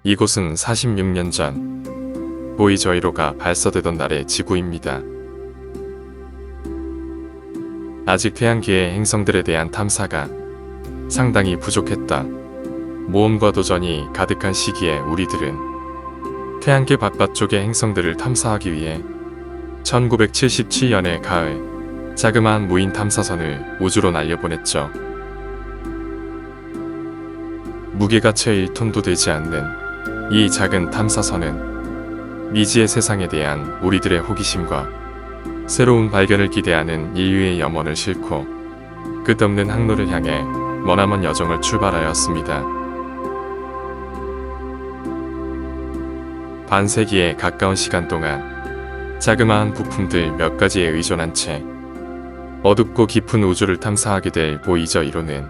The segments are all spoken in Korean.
이곳은 46년 전 보이저 1호가 발사되던 날의 지구입니다. 아직 태양계의 행성들에 대한 탐사가 상당히 부족했다. 모험과 도전이 가득한 시기에 우리들은 태양계 바깥쪽의 행성들을 탐사하기 위해 1977년의 가을 자그마한 무인 탐사선을 우주로 날려보냈죠. 무게가 채 1톤도 되지 않는 이 작은 탐사선은 미지의 세상에 대한 우리들의 호기심과 새로운 발견을 기대하는 인류의 염원을 싣고 끝없는 항로를 향해 머나먼 여정을 출발하였습니다. 반세기에 가까운 시간 동안 자그마한 부품들 몇 가지에 의존한 채 어둡고 깊은 우주를 탐사하게 될 보이저 1호는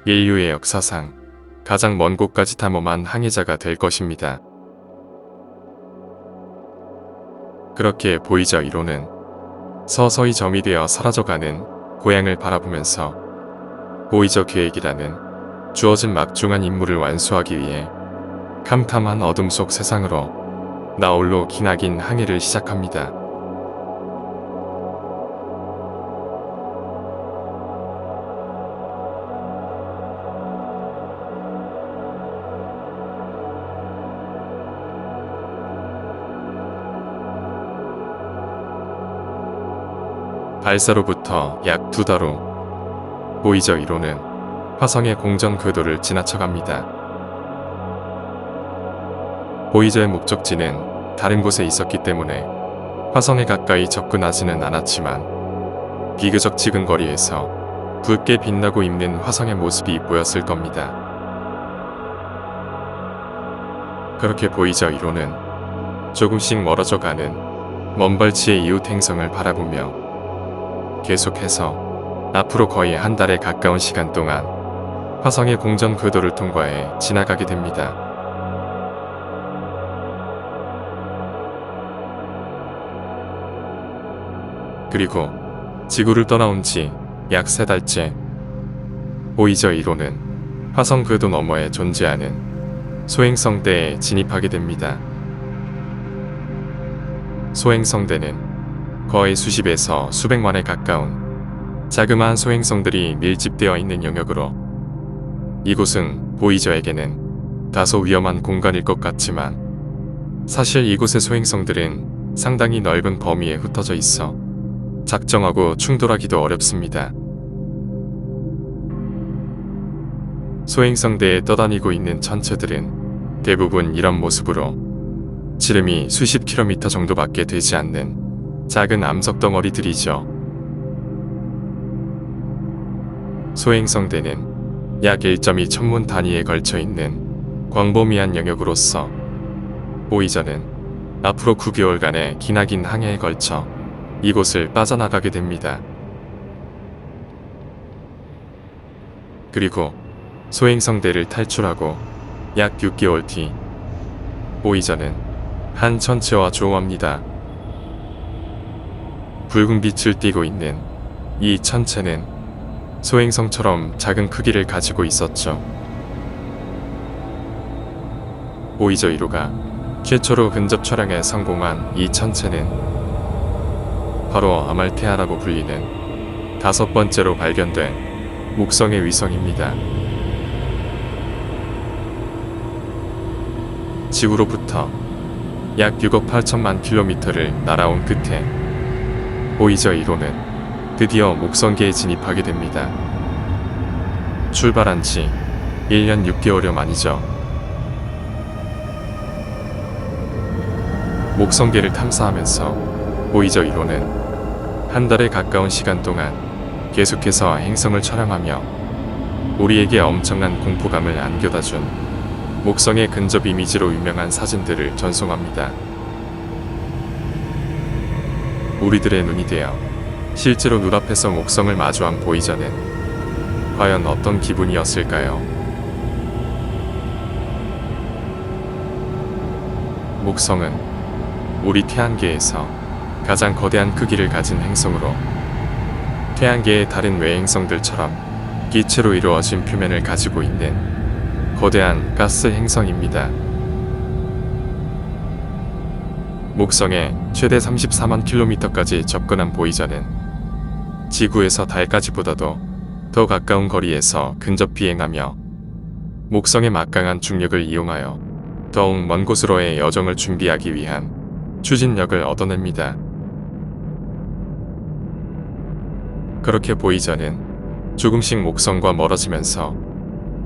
인류의 역사상 가장 먼 곳까지 탐험한 항해자가 될 것입니다. 그렇게 보이저 1호는 서서히 점이 되어 사라져가는 고향을 바라보면서 보이저 계획이라는 주어진 막중한 임무를 완수하기 위해 캄캄한 어둠 속 세상으로 나홀로 기나긴 항해를 시작합니다. 발사로부터 약 2달 후 보이저 1호는 화성의 공전 궤도를 지나쳐갑니다. 보이저의 목적지는 다른 곳에 있었기 때문에 화성에 가까이 접근하지는 않았지만 비교적 지근 거리에서 붉게 빛나고 있는 화성의 모습이 보였을 겁니다. 그렇게 보이저 1호는 조금씩 멀어져 가는 먼 발치의 이웃 행성을 바라보며 계속해서 앞으로 거의 한 달에 가까운 시간 동안 화성의 공전 궤도를 통과해 지나가게 됩니다. 그리고 지구를 떠나온 지 약 3달째 보이저 1호는 화성 궤도 너머에 존재하는 소행성대에 진입하게 됩니다. 소행성대는 거의 수십에서 수백만에 가까운 자그마한 소행성들이 밀집되어 있는 영역으로 이곳은 보이저에게는 다소 위험한 공간일 것 같지만 사실 이곳의 소행성들은 상당히 넓은 범위에 흩어져 있어 작정하고 충돌하기도 어렵습니다. 소행성대에 떠다니고 있는 천체들은 대부분 이런 모습으로 지름이 수십 킬로미터 정도밖에 되지 않는 작은 암석 덩어리들이죠. 소행성대는 약 1.2 천문 단위에 걸쳐 있는 광범위한 영역으로서 보이저는 앞으로 9개월간의 기나긴 항해에 걸쳐 이곳을 빠져나가게 됩니다. 그리고 소행성대를 탈출하고 약 6개월 뒤 보이저는 한 천체와 조우합니다. 붉은 빛을 띠고 있는 이 천체는 소행성처럼 작은 크기를 가지고 있었죠. 보이저 1호가 최초로 근접 촬영에 성공한 이 천체는 바로 아말테아라고 불리는 5번째로 발견된 목성의 위성입니다. 지구로부터 약 6억 8천만 킬로미터를 날아온 끝에 보이저 1호는 드디어 목성계에 진입하게 됩니다. 출발한 지 1년 6개월여 만이죠. 목성계를 탐사하면서 보이저 1호는 한 달에 가까운 시간 동안 계속해서 행성을 촬영하며 우리에게 엄청난 공포감을 안겨다준 목성의 근접 이미지로 유명한 사진들을 전송합니다. 우리들의 눈이 되어 실제로 눈앞에서 목성을 마주한 보이저는 과연 어떤 기분이었을까요? 목성은 우리 태양계에서 가장 거대한 크기를 가진 행성으로 태양계의 다른 외행성들처럼 기체로 이루어진 표면을 가지고 있는 거대한 가스 행성입니다. 목성에 최대 34만 킬로미터까지 접근한 보이저는 지구에서 달까지보다도 더 가까운 거리에서 근접 비행하며 목성의 막강한 중력을 이용하여 더욱 먼 곳으로의 여정을 준비하기 위한 추진력을 얻어냅니다. 그렇게 보이저는 조금씩 목성과 멀어지면서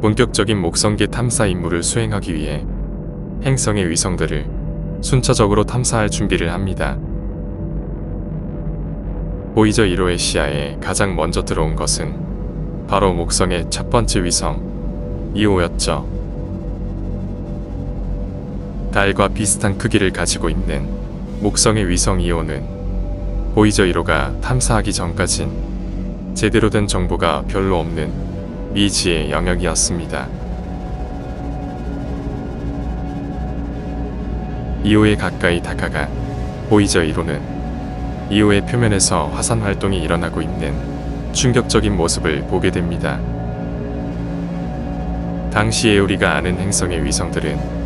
본격적인 목성계 탐사 임무를 수행하기 위해 행성의 위성들을 순차적으로 탐사할 준비를 합니다. 보이저 1호의 시야에 가장 먼저 들어온 것은 바로 목성의 첫 번째 위성 2호였죠. 달과 비슷한 크기를 가지고 있는 목성의 위성 2호는 보이저 1호가 탐사하기 전까진 제대로 된 정보가 별로 없는 미지의 영역이었습니다. 2호에 가까이 다가간 보이저 1호는 2호의 표면에서 화산 활동이 일어나고 있는 충격적인 모습을 보게 됩니다. 당시에 우리가 아는 행성의 위성들은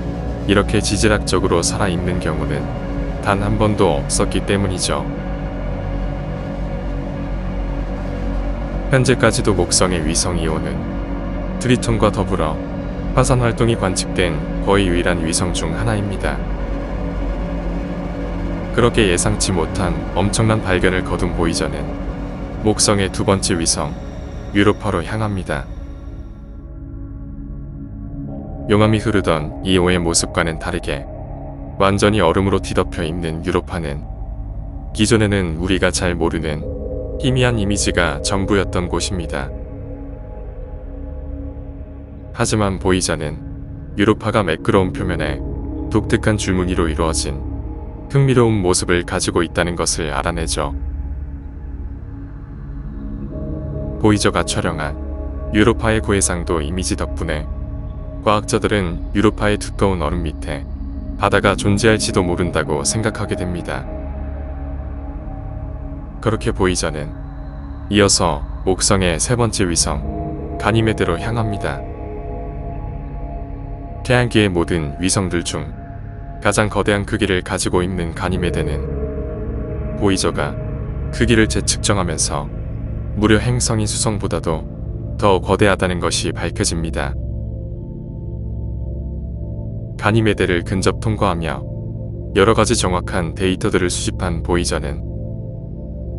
이렇게 지질학적으로 살아있는 경우는 단 한 번도 없었기 때문이죠. 현재까지도 목성의 위성 2호는 트리톤과 더불어 화산 활동이 관측된 거의 유일한 위성 중 하나입니다. 그렇게 예상치 못한 엄청난 발견을 거둔 보이저는 목성의 두 번째 위성 유로파로 향합니다. 용암이 흐르던 2호의 모습과는 다르게 완전히 얼음으로 뒤덮여 있는 유로파는 기존에는 우리가 잘 모르는 희미한 이미지가 전부였던 곳입니다. 하지만 보이저는 유로파가 매끄러운 표면에 독특한 줄무늬로 이루어진 흥미로운 모습을 가지고 있다는 것을 알아내죠. 보이저가 촬영한 유로파의 고해상도 이미지 덕분에 과학자들은 유로파의 두꺼운 얼음 밑에 바다가 존재할지도 모른다고 생각하게 됩니다. 그렇게 보이저는 이어서 목성의 세 번째 위성 가니메데로 향합니다. 태양계의 모든 위성들 중 가장 거대한 크기를 가지고 있는 가니메데는 보이저가 크기를 재측정하면서 무려 행성인 수성보다도 더 거대하다는 것이 밝혀집니다. 가니메데를 근접 통과하며 여러가지 정확한 데이터들을 수집한 보이저는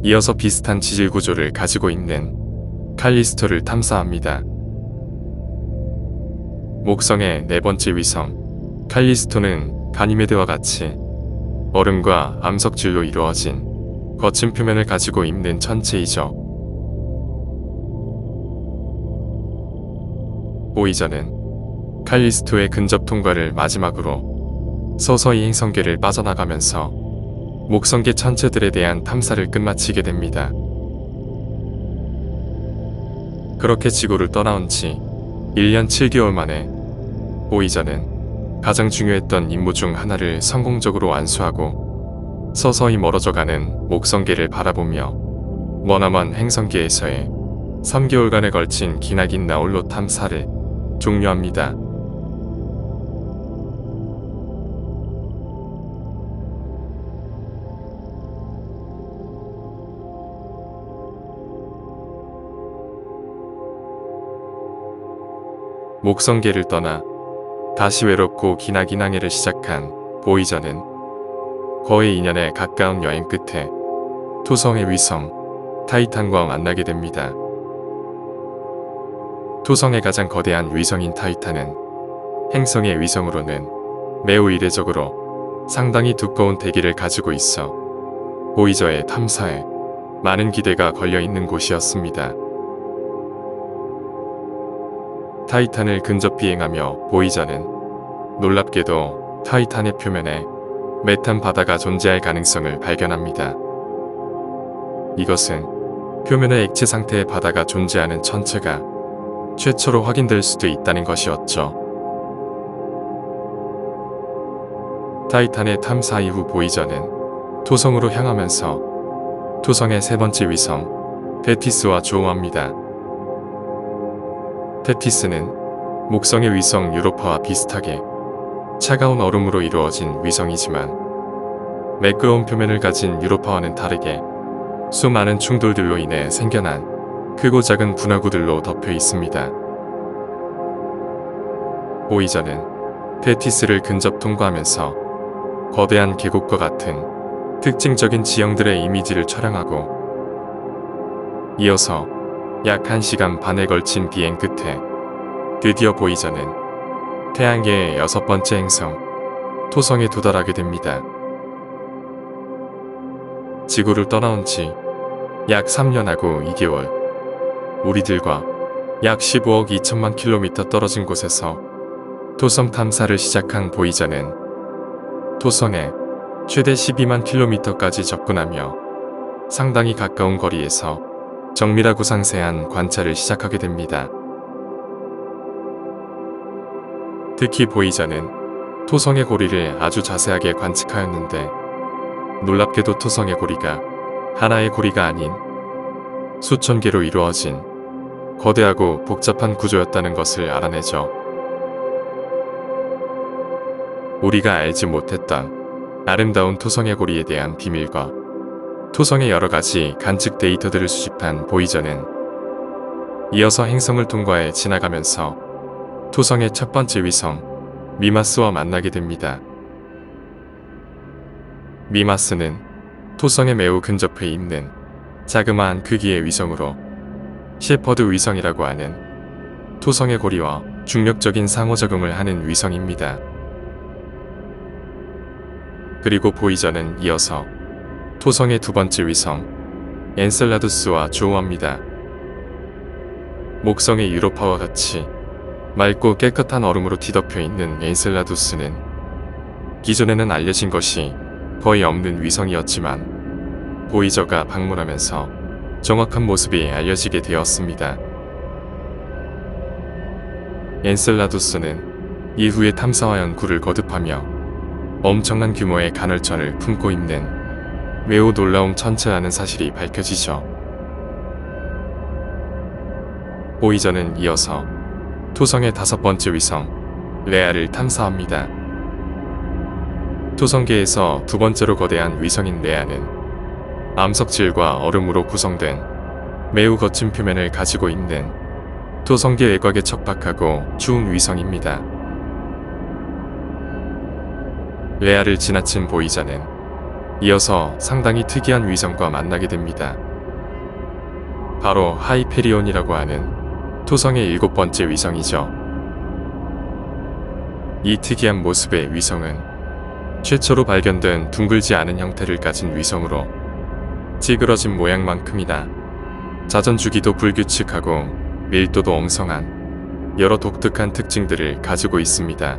이어서 비슷한 지질 구조를 가지고 있는 칼리스토를 탐사합니다. 목성의 네 번째 위성 칼리스토는 가니메데와 같이 얼음과 암석질로 이루어진 거친 표면을 가지고 있는 천체이죠. 보이저는 칼리스토의 근접 통과를 마지막으로 서서히 행성계를 빠져나가면서 목성계 천체들에 대한 탐사를 끝마치게 됩니다. 그렇게 지구를 떠나온 지 1년 7개월 만에 보이저는 가장 중요했던 임무 중 하나를 성공적으로 완수하고 서서히 멀어져가는 목성계를 바라보며 머나먼 행성계에서의 3개월간에 걸친 기나긴 나홀로 탐사를 종료합니다. 목성계를 떠나 다시 외롭고 기나긴 항해를 시작한 보이저는 거의 2년의 가까운 여행 끝에 토성의 위성 타이탄과 만나게 됩니다. 토성의 가장 거대한 위성인 타이탄은 행성의 위성으로는 매우 이례적으로 상당히 두꺼운 대기를 가지고 있어 보이저의 탐사에 많은 기대가 걸려 있는 곳이었습니다. 타이탄을 근접 비행하며 보이저는 놀랍게도 타이탄의 표면에 메탄 바다가 존재할 가능성을 발견합니다. 이것은 표면에 액체 상태의 바다가 존재하는 천체가 최초로 확인될 수도 있다는 것이었죠. 타이탄의 탐사 이후 보이저는 토성으로 향하면서 토성의 세 번째 위성 테티스와 조우합니다. 테티스는 목성의 위성 유로파와 비슷하게 차가운 얼음으로 이루어진 위성이지만 매끄러운 표면을 가진 유로파와는 다르게 수많은 충돌들로 인해 생겨난 크고 작은 분화구들로 덮여 있습니다. 보이저는 테티스를 근접 통과하면서 거대한 계곡과 같은 특징적인 지형들의 이미지를 촬영하고 이어서 약 1시간 반에 걸친 비행 끝에 드디어 보이저는 태양계의 6번째 행성 토성에 도달하게 됩니다. 지구를 떠나온 지 약 3년하고 2개월, 우리들과 약 15억 2천만 킬로미터 떨어진 곳에서 토성 탐사를 시작한 보이저는 토성에 최대 12만 킬로미터까지 접근하며 상당히 가까운 거리에서 정밀하고 상세한 관찰을 시작하게 됩니다. 특히 보이저는 토성의 고리를 아주 자세하게 관측하였는데 놀랍게도 토성의 고리가 하나의 고리가 아닌 수천 개로 이루어진 거대하고 복잡한 구조였다는 것을 알아내죠. 우리가 알지 못했던 아름다운 토성의 고리에 대한 비밀과 토성의 여러 가지 관측 데이터들을 수집한 보이저는 이어서 행성을 통과해 지나가면서 토성의 첫 번째 위성 미마스와 만나게 됩니다. 미마스는 토성에 매우 근접해 있는 자그마한 크기의 위성으로 셰퍼드 위성이라고 하는 토성의 고리와 중력적인 상호작용을 하는 위성입니다. 그리고 보이저는 이어서 토성의 두 번째 위성 엔셀라두스와 조우합니다. 목성의 유로파와 같이 맑고 깨끗한 얼음으로 뒤덮여 있는 엔셀라두스는 기존에는 알려진 것이 거의 없는 위성이었지만 보이저가 방문하면서 정확한 모습이 알려지게 되었습니다. 엔셀라두스는 이후에 탐사와 연구를 거듭하며 엄청난 규모의 간헐천을 품고 있는 매우 놀라운 천체라는 사실이 밝혀지죠. 보이저는 이어서 토성의 다섯 번째 위성 레아를 탐사합니다. 토성계에서 두 번째로 거대한 위성인 레아는 암석질과 얼음으로 구성된 매우 거친 표면을 가지고 있는 토성계 외곽에 척박하고 추운 위성입니다. 레아를 지나친 보이저는 이어서 상당히 특이한 위성과 만나게 됩니다. 바로 하이페리온이라고 하는 토성의 일곱 번째 위성이죠. 이 특이한 모습의 위성은 최초로 발견된 둥글지 않은 형태를 가진 위성으로 찌그러진 모양만큼이나 자전 주기도 불규칙하고 밀도도 엉성한 여러 독특한 특징들을 가지고 있습니다.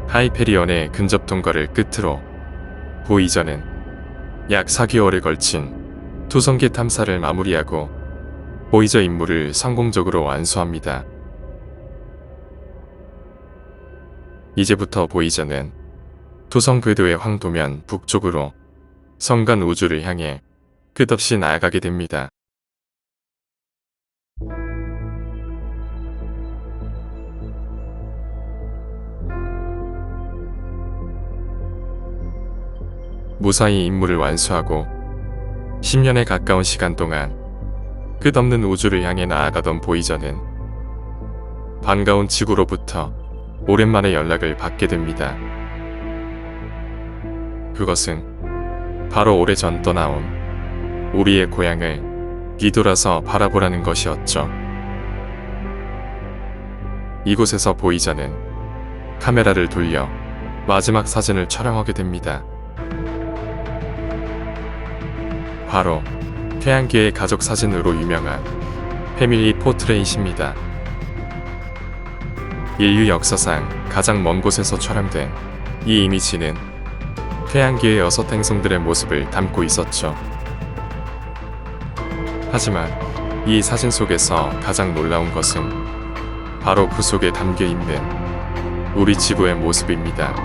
하이페리온의 근접 통과를 끝으로 보이저는 약 4개월에 걸친 토성계 탐사를 마무리하고 보이저 임무를 성공적으로 완수합니다. 이제부터 보이저는 토성 궤도의 황도면 북쪽으로 성간 우주를 향해 끝없이 나아가게 됩니다. 무사히 임무를 완수하고 10년에 가까운 시간 동안 끝없는 우주를 향해 나아가던 보이저는 반가운 지구로부터 오랜만에 연락을 받게 됩니다. 그것은 바로 오래전 떠나온 우리의 고향을 뒤돌아서 바라보라는 것이었죠. 이곳에서 보이저는 카메라를 돌려 마지막 사진을 촬영하게 됩니다. 바로 태양계의 가족 사진으로 유명한 패밀리 포트레이트입니다. 인류 역사상 가장 먼 곳에서 촬영된 이 이미지는 태양계의 6 행성들의 모습을 담고 있었죠. 하지만 이 사진 속에서 가장 놀라운 것은 바로 그 속에 담겨 있는 우리 지구의 모습입니다.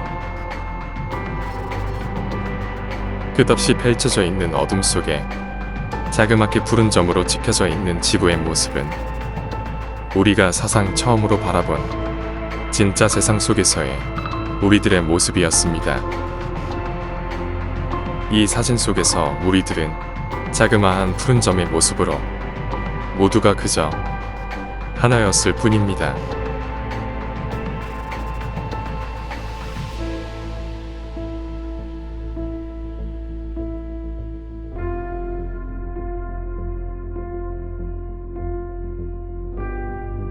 끝없이 펼쳐져 있는 어둠 속에 자그맣게 푸른 점으로 찍혀져 있는 지구의 모습은 우리가 사상 처음으로 바라본 진짜 세상 속에서의 우리들의 모습이었습니다. 이 사진 속에서 우리들은 자그마한 푸른 점의 모습으로 모두가 그저 하나였을 뿐입니다.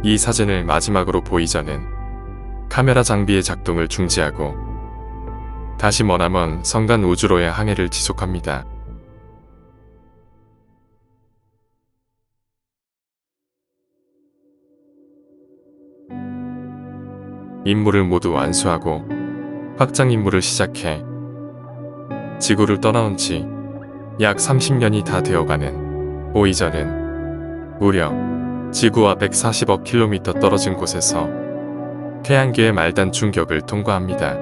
이 사진을 마지막으로 보이저는 카메라 장비의 작동을 중지하고 다시 머나먼 성간 우주로의 항해를 지속합니다. 임무를 모두 완수하고 확장 임무를 시작해 지구를 떠나온 지 약 30년이 다 되어가는 보이저는 무려 지구와 140억 킬로미터 떨어진 곳에서 태양계의 말단 충격을 통과합니다.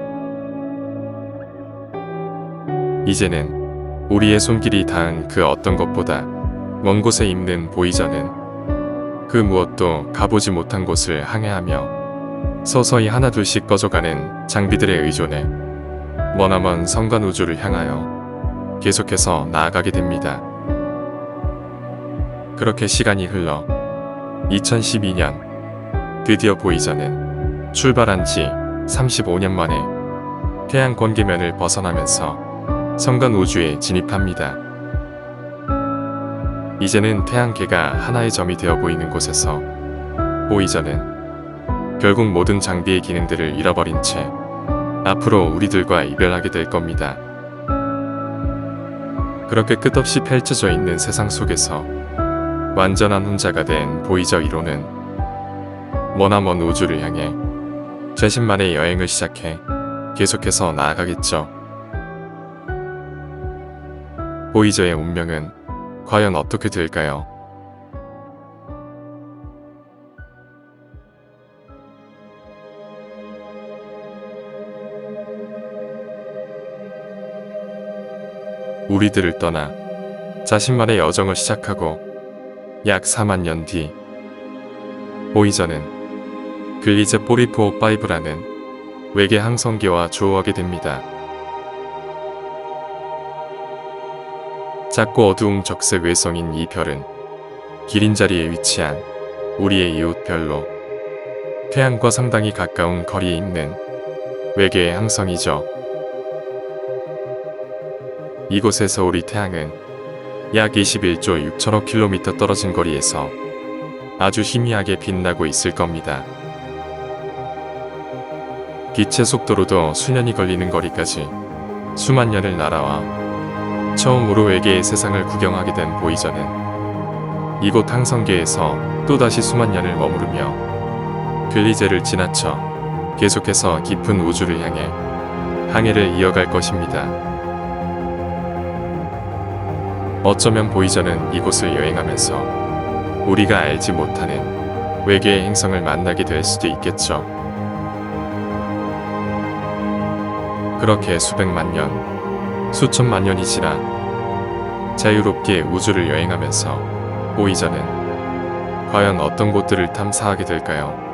이제는 우리의 손길이 닿은 그 어떤 것보다 먼 곳에 있는 보이저는 그 무엇도 가보지 못한 곳을 항해하며 서서히 하나둘씩 꺼져가는 장비들의 의존에 머나먼 성간 우주를 향하여 계속해서 나아가게 됩니다. 그렇게 시간이 흘러 2012년 드디어 보이저는 출발한 지 35년 만에 태양 권계면을 벗어나면서 성간 우주에 진입합니다. 이제는 태양계가 하나의 점이 되어 보이는 곳에서 보이저는 결국 모든 장비의 기능들을 잃어버린 채 앞으로 우리들과 이별하게 될 겁니다. 그렇게 끝없이 펼쳐져 있는 세상 속에서 완전한 혼자가 된 보이저 1호는 머나먼 우주를 향해 자신만의 여행을 시작해 계속해서 나아가겠죠. 보이저의 운명은 과연 어떻게 될까요? 우리들을 떠나 자신만의 여정을 시작하고 약 4만 년 뒤 보이저는 글리제 4445라는 외계 항성계와 조우하게 됩니다. 작고 어두운 적색 외성인 이 별은 기린 자리에 위치한 우리의 이웃 별로 태양과 상당히 가까운 거리에 있는 외계의 항성이죠. 이곳에서 우리 태양은 약 21조 6천억 킬로미터 떨어진 거리에서 아주 희미하게 빛나고 있을 겁니다. 빛의 속도로도 수년이 걸리는 거리까지 수만 년을 날아와 처음으로 외계의 세상을 구경하게 된 보이저는 이곳 항성계에서 또다시 수만 년을 머무르며 글리제를 지나쳐 계속해서 깊은 우주를 향해 항해를 이어갈 것입니다. 어쩌면 보이저는 이곳을 여행하면서 우리가 알지 못하는 외계의 행성을 만나게 될 수도 있겠죠. 그렇게 수백만 년, 수천만 년이 지나 자유롭게 우주를 여행하면서 보이저는 과연 어떤 곳들을 탐사하게 될까요?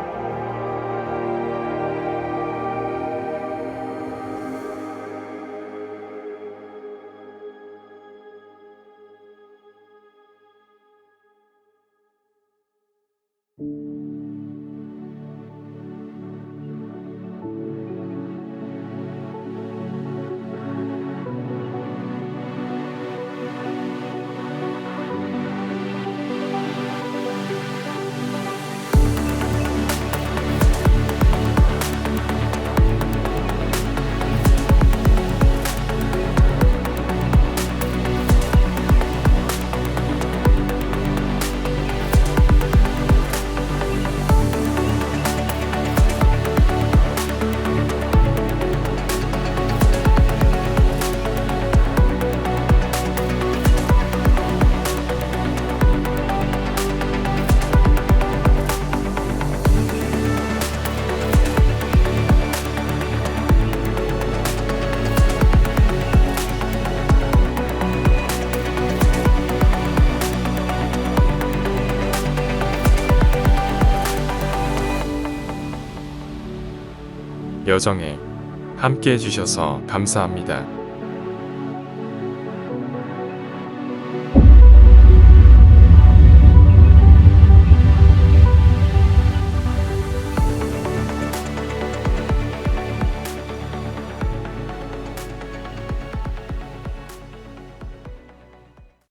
여정의 함께 해주셔서 감사합니다.